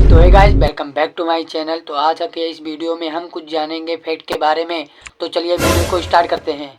तो hey guys, welcome back to my channel. तो आज के इस वीडियो में हम कुछ जानेंगे फैक्ट के बारे में। तो चलिए वीडियो को स्टार्ट करते हैं।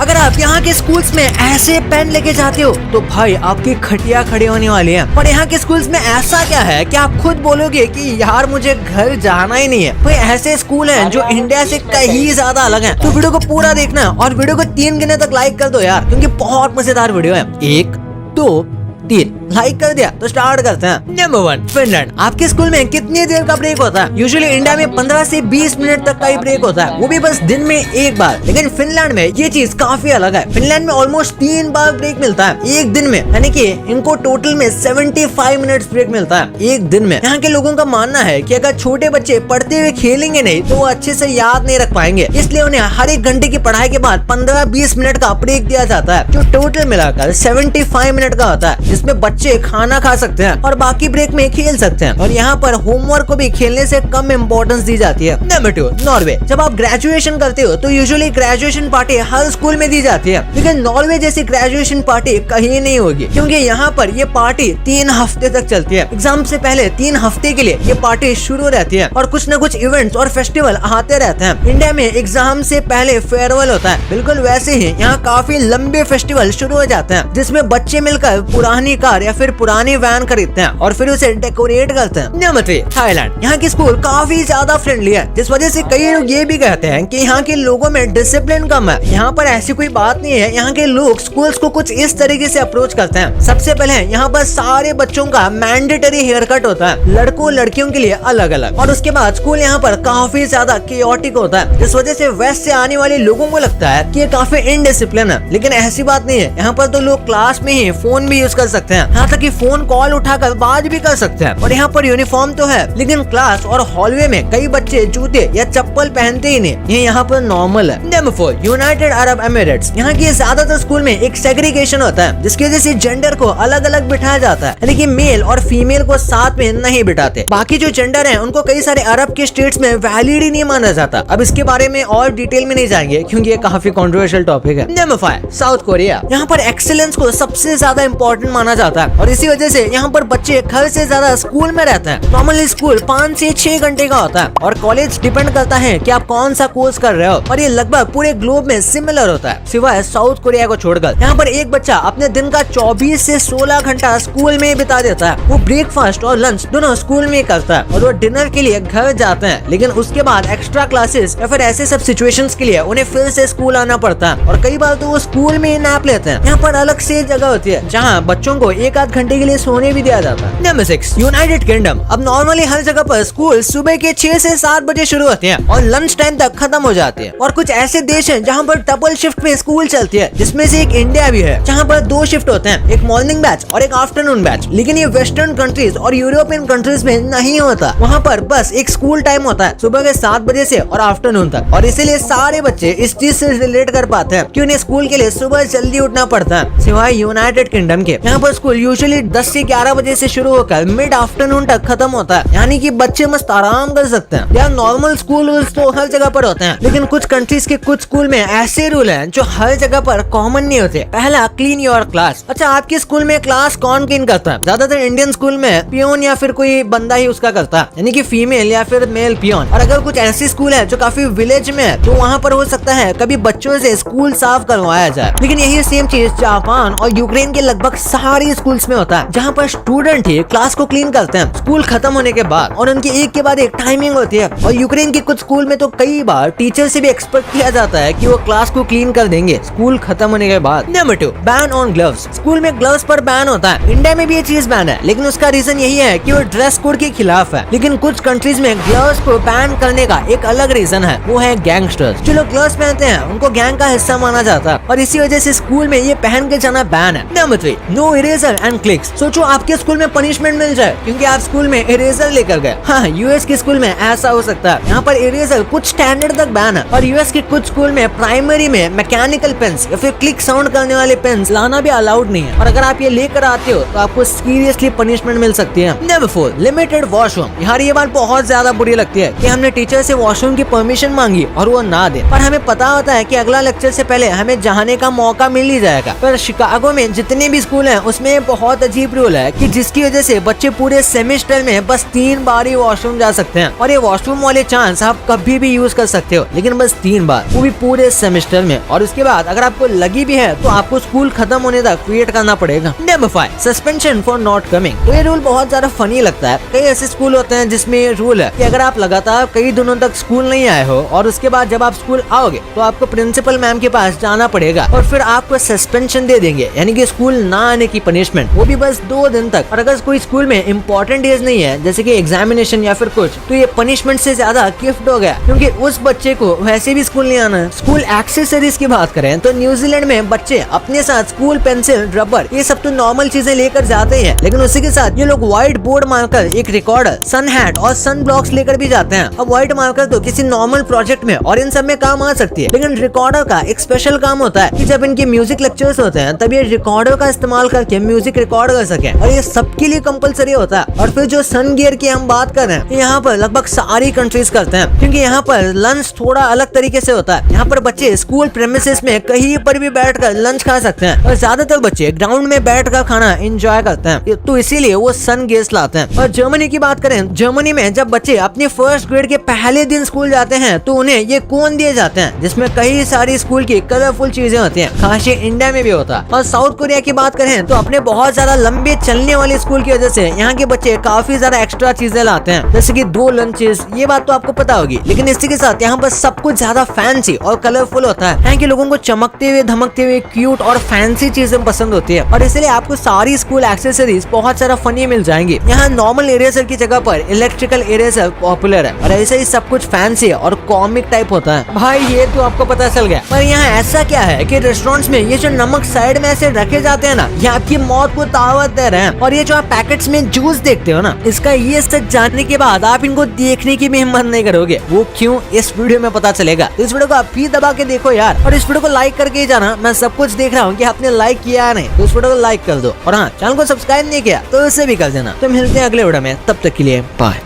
अगर आप यहाँ के स्कूल्स में ऐसे पेन लेके जाते हो तो भाई आपकी खटिया खड़ी होने वाली है। पर यहाँ के स्कूल्स में ऐसा क्या है कि आप खुद बोलोगे कि यार मुझे घर जाना ही नहीं है। कोई ऐसे स्कूल हैं जो इंडिया से कहीं ज्यादा अलग हैं। तो वीडियो को पूरा देखना और वीडियो को 3 गिने तक लाइक कर दो यार, क्योंकि बहुत मजेदार वीडियो है। 1 2 3 लाइक कर दिया तो स्टार्ट करते हैं। Number 1, Finland. आपके स्कूल में कितनी देर का ब्रेक होता है? यूजुअली इंडिया में 15 से 20 मिनट तक का ही ब्रेक होता है, वो भी बस दिन में एक बार। लेकिन फिनलैंड में ये चीज काफी अलग है। फिनलैंड में ऑलमोस्ट 3 बार ब्रेक मिलता है एक दिन में, यानी कि इनको टोटल में 75 मिनट्स ब्रेक मिलता है एक दिन में। यहाँ के लोगों का मानना है कि अगर छोटे बच्चे पढ़ते हुए खेलेंगे नहीं तो वो अच्छे से याद नहीं रख पाएंगे, इसलिए उन्हें हर एक घंटे की पढ़ाई के बाद 15-20 मिनट का ब्रेक दिया जाता है, जो टोटल मिलाकर 75 मिनट का होता है, जिसमें बच्चे खाना खा सकते हैं और बाकी ब्रेक में खेल सकते हैं। और यहाँ पर होमवर्क को भी खेलने से कम इम्पोर्टेंस दी जाती है। Number 2, Norway. जब आप ग्रेजुएशन करते हो तो यूजुअली ग्रेजुएशन पार्टी हर स्कूल में दी जाती है, लेकिन नॉर्वे जैसी ग्रेजुएशन पार्टी कहीं नहीं होगी, क्योंकि यहाँ पर ये पार्टी 3 हफ्ते तक चलती है। एग्जाम से पहले 3 हफ्ते के लिए ये पार्टी शुरू रहती है और कुछ न कुछ इवेंट्स और फेस्टिवल आते रहते हैं। इंडिया में एग्जाम से पहले फेयरवेल होता है, बिल्कुल वैसे ही यहाँ काफी लंबे फेस्टिवल शुरू हो जाते हैं, जिसमें बच्चे मिलकर पुरानी कार या फिर पुरानी वैन खरीदते हैं और फिर उसे डेकोरेट करते हैं। Number 3, Thailand. यहाँ की स्कूल काफी ज्यादा फ्रेंडली है, जिस वजह से कई लोग ये भी कहते हैं कि यहाँ के लोगों में डिसिप्लिन कम है। यहाँ पर ऐसी कोई बात नहीं है। यहाँ के लोग स्कूल्स को कुछ इस तरीके से अप्रोच करते हैं। सबसे पहले यहाँ पर सारे बच्चों का मैंडेटरी हेयर कट होता है, लड़कों लड़कियों के लिए अलग अलग। और उसके बाद स्कूल यहाँ पर काफी ज्यादा केओटिक होता है, जिस वजह से वेस्ट से आने वाले लोगों को लगता है कि ये काफी इनडिसिप्लिन है, लेकिन ऐसी बात नहीं है। यहाँ पर तो लोग क्लास में ही फोन भी यूज कर सकते हैं, यहाँ तक कि फोन कॉल उठाकर बात भी कर सकते हैं। और यहाँ पर यूनिफॉर्म तो है, लेकिन क्लास और हॉलवे में कई बच्चे जूते या चप्पल पहनते ही नहीं, ये यहाँ पर नॉर्मल है। Number 4, United Arab Emirates. यहाँ की ज्यादातर स्कूल में एक सेग्रीगेशन होता है, जिसकी वजह से जेंडर को अलग अलग बिठाया जाता है, यानी कि मेल और फीमेल को साथ में नहीं बिठाते। बाकी जो जेंडर है उनको कई सारे अरब के स्टेट्स में वैलिड ही नहीं माना जाता। अब इसके बारे में और डिटेल में नहीं जाएंगे, क्योंकि ये काफी कंट्रोवर्शियल टॉपिक है। Number 5, south Korea. यहाँ पर एक्सीलेंस को सबसे ज्यादा इंपॉर्टेंट माना जाता है और इसी वजह से यहाँ पर बच्चे घर से ज्यादा स्कूल में रहते हैं। नॉर्मली स्कूल 5 से 6 घंटे का होता है और कॉलेज डिपेंड करता है कि आप कौन सा कोर्स कर रहे हो, और ये लगभग पूरे ग्लोब में सिमिलर होता है, सिवाय साउथ कोरिया को छोड़कर। यहाँ पर एक बच्चा अपने दिन का 24 से 16 घंटा स्कूल में बिता देता है। वो ब्रेकफास्ट और लंच दोनों स्कूल में करता है और वो डिनर के लिए घर जाते हैं, लेकिन उसके बाद एक्स्ट्रा क्लासेस या फिर ऐसे सब सिचुएशंस के लिए उन्हें फिर से स्कूल आना पड़ता है, और कई बार तो वो स्कूल में नैप लेते हैं। यहाँ पर अलग से जगह होती है जहाँ बच्चों को 1-8 घंटे के लिए सोने भी दिया जाता है। Number 6, United kingdom. अब नॉर्मली हर जगह पर स्कूल सुबह के 6 से 7 बजे शुरू होते हैं और लंच टाइम तक खत्म हो जाते हैं। और कुछ ऐसे देश हैं जहाँ पर डबल शिफ्ट में स्कूल चलती है, जिसमें से एक इंडिया भी है, जहाँ पर 2 शिफ्ट होते हैं, एक मॉर्निंग बैच और एक आफ्टरनून बैच। लेकिन ये वेस्टर्न कंट्रीज और यूरोपियन कंट्रीज में नहीं होता। वहाँ पर बस एक स्कूल टाइम होता है सुबह के 7 बजे से और आफ्टरनून तक, और इसीलिए सारे बच्चे इस चीज से रिलेट कर पाते हैं कि उन्हें स्कूल के लिए सुबह जल्दी उठना पड़ता है, सिवाय यूनाइटेड किंगडम के। यहाँ पर स्कूल यूजुअली 10 से 11 बजे से शुरू होकर मिड आफ्टरनून तक खत्म होता है, यानी कि बच्चे मस्त आराम कर सकते हैं। यार नॉर्मल स्कूल तो हर जगह पर होते हैं, लेकिन कुछ कंट्रीज के कुछ स्कूल में ऐसे रूल हैं जो हर जगह पर कॉमन नहीं होते। पहला, क्लीन योर क्लास। अच्छा, आपके स्कूल में क्लास कौन क्लीन करता है? ज्यादातर इंडियन स्कूल में पियोन या फिर कोई बंदा ही उसका करता है, यानी कि फीमेल या फिर मेल पियोन। और अगर कुछ ऐसी स्कूल है जो काफी विलेज में है, तो वहाँ पर हो सकता है कभी बच्चों से स्कूल साफ करवाया जाए। लेकिन यही सेम चीज जापान और यूक्रेन के लगभग सारी स्कूल्स में होता है, जहाँ पर स्टूडेंट ही क्लास को क्लीन करते हैं स्कूल खत्म होने के बाद, और उनकी एक के बाद एक टाइमिंग होती है। और यूक्रेन के कुछ स्कूल में तो कई बार टीचर से भी एक्सपेक्ट किया जाता है कि वो क्लास को क्लीन कर देंगे स्कूल खत्म होने के बाद। Number 2, ban on gloves. School में ग्लव्स पर बैन होता है। इंडिया में भी ये चीज बैन है, लेकिन उसका रीजन यही है कि वो ड्रेस कोड के खिलाफ है। लेकिन कुछ कंट्रीज में ग्लव्स को बैन करने का एक अलग रीजन है, वो है गैंगस्टर्स। जो लोग ग्लव्स पहनते हैं उनको गैंग का हिस्सा माना जाता है, और इसी वजह से स्कूल में ये पहन के जाना बैन है। Number 3, no eraser and clicks. सोचो आपके स्कूल में पनिशमेंट मिल जाए क्योंकि आप स्कूल में इरेजर लेकर गए। हाँ, यूएस के स्कूल में ऐसा हो सकता है। यहाँ पर इरेजर कुछ स्टैंडर्ड तक बैन है, और यूएस के कुछ स्कूल में प्राइमरी में मैकेनिकल पेन्स या फिर क्लिक साउंड करने वाले पेन्स लाना भी अलाउड नहीं है, और अगर आप ये लेकर आते हो तो आपको सीरियसली पनिशमेंट मिल सकती है। Number 4, limited washroom. यार ये बात बहुत ज्यादा बुरी लगती है कि हमने टीचर से वॉशरूम की परमिशन मांगी और वो ना दे, पर हमें पता होता है कि अगला लेक्चर से पहले हमें जाने का मौका मिल ही जाएगा। पर शिकागो में जितने भी स्कूल हैं उसमें बहुत अजीब रूल है कि जिसकी वजह से बच्चे पूरे सेमेस्टर में बस 3 बार ही वॉशरूम जा सकते हैं, और ये वॉशरूम वाले चांस आप कभी भी यूज कर सकते हो, लेकिन बस 3 बार, वो भी पूरे सेमेस्टर में। और उसके बाद अगर आपको लगी भी है तो आपको स्कूल खत्म होने तक वेट करना पड़ेगा। Number 5, suspension for not coming. तो ये रूल बहुत ज्यादा फनी लगता है। कई ऐसे स्कूल होते हैं जिसमें ये रूल है कि अगर आप लगातार कई दिनों तक स्कूल नहीं आए हो और उसके बाद जब आप स्कूल आओगे तो आपको प्रिंसिपल मैम के पास जाना पड़ेगा और फिर आपको सस्पेंशन दे देंगे, यानी कि स्कूल ना आने की पनिशमेंट, वो भी बस 2 दिन तक। और अगर कोई स्कूल में इंपॉर्टेंट डेज नहीं है जैसे कि एग्जामिनेशन या फिर कुछ, तो ये पनिशमेंट से ज्यादा गिफ्ट हो गया, क्योंकि उस बच्चे को वैसे भी स्कूल नहीं आना है। स्कूल एक्सेसरीज की बात करें तो न्यूजीलैंड में बच्चे अपने साथ स्कूल पेंसिल, रबर, ये सब तो नॉर्मल चीजें लेकर जाते हैं, लेकिन उसी के साथ ये लोग व्हाइट बोर्ड मार्कर, एक रिकॉर्डर, सन हैट और सन ब्लॉक्स लेकर भी जाते हैं। अब व्हाइट मार्कर तो किसी नॉर्मल प्रोजेक्ट में और इन सब में काम आ सकती है, लेकिन रिकॉर्डर का एक स्पेशल काम होता है कि जब इनके म्यूजिक लेक्चर्स होते हैं तब ये रिकॉर्डर का इस्तेमाल करके म्यूजिक रिकॉर्ड कर सके, और ये सबके लिए कंपलसरी होता है। और फिर जो सन गियर की हम बात कर रहे हैं, यहाँ पर लगभग सारी कंट्रीज करते हैं, क्योंकि यहाँ पर लंच थोड़ा अलग तरीके से होता है। यहाँ पर बच्चे स्कूल प्रेमिसेस में कहीं पर भी बैठकर लंच खा सकते हैं, और ज्यादातर बच्चे ग्राउंड में बैठकर खाना एंजॉय करते हैं, तो इसीलिए वो सन गियर्स लाते हैं। और जर्मनी की बात करें, जर्मनी में जब बच्चे अपने फर्स्ट ग्रेड के पहले दिन स्कूल जाते हैं तो उन्हें ये कोन दिए जाते हैं जिसमें कई सारी स्कूल की कलरफुल चीजें होती हैं। खास इंडिया में भी होता है। और साउथ कोरिया की बात करें तो अपने बहुत ज्यादा लंबे चलने वाले स्कूल की वजह से यहाँ के बच्चे काफी ज्यादा एक्स्ट्रा चीजें लाते हैं, जैसे कि 2 लंचेस, ये बात तो आपको पता होगी। लेकिन इसी के साथ यहाँ पर सब कुछ ज्यादा फैंसी और कलरफुल होता है। यहाँ के लोगों को चमकते हुए, धमकते हुए, क्यूट और फैंसी चीजें पसंद होती है, और इसलिए आपको सारी स्कूल एक्सेसरीज बहुत सारा फनी मिल जाएंगी। यहाँ नॉर्मल इरेजर की जगह पर इलेक्ट्रिकल इरेजर पॉपुलर है, और ऐसे ही सब कुछ फैंसी और कॉमिक टाइप होता है। भाई ये तो आपको पता चल गया, पर यहाँ ऐसा क्या है कि रेस्टोरेंट्स में ये जो नमक साइड में ऐसे रखे जाते हैं ना, ये आपकी मौत को दावत दे रहे हैं। और ये जो आप पैकेट्स में जूस देखते हो ना, इसका ये सच जानने के बाद आप इनको देखने की भी हिम्मत नहीं करोगे। वो क्यों, इस वीडियो में पता चलेगा। इस वीडियो को आप भी दबा के देखो यार, और इस वीडियो को लाइक करके ही जाना। मैं सब कुछ देख रहा हूँ कि आपने लाइक किया नहीं, तो इस वीडियो को लाइक कर दो, और हाँ, चैनल को सब्सक्राइब नहीं किया तो उसे भी कर देना। तो मिलते हैं अगले वीडियो में, तब तक के लिए बाय।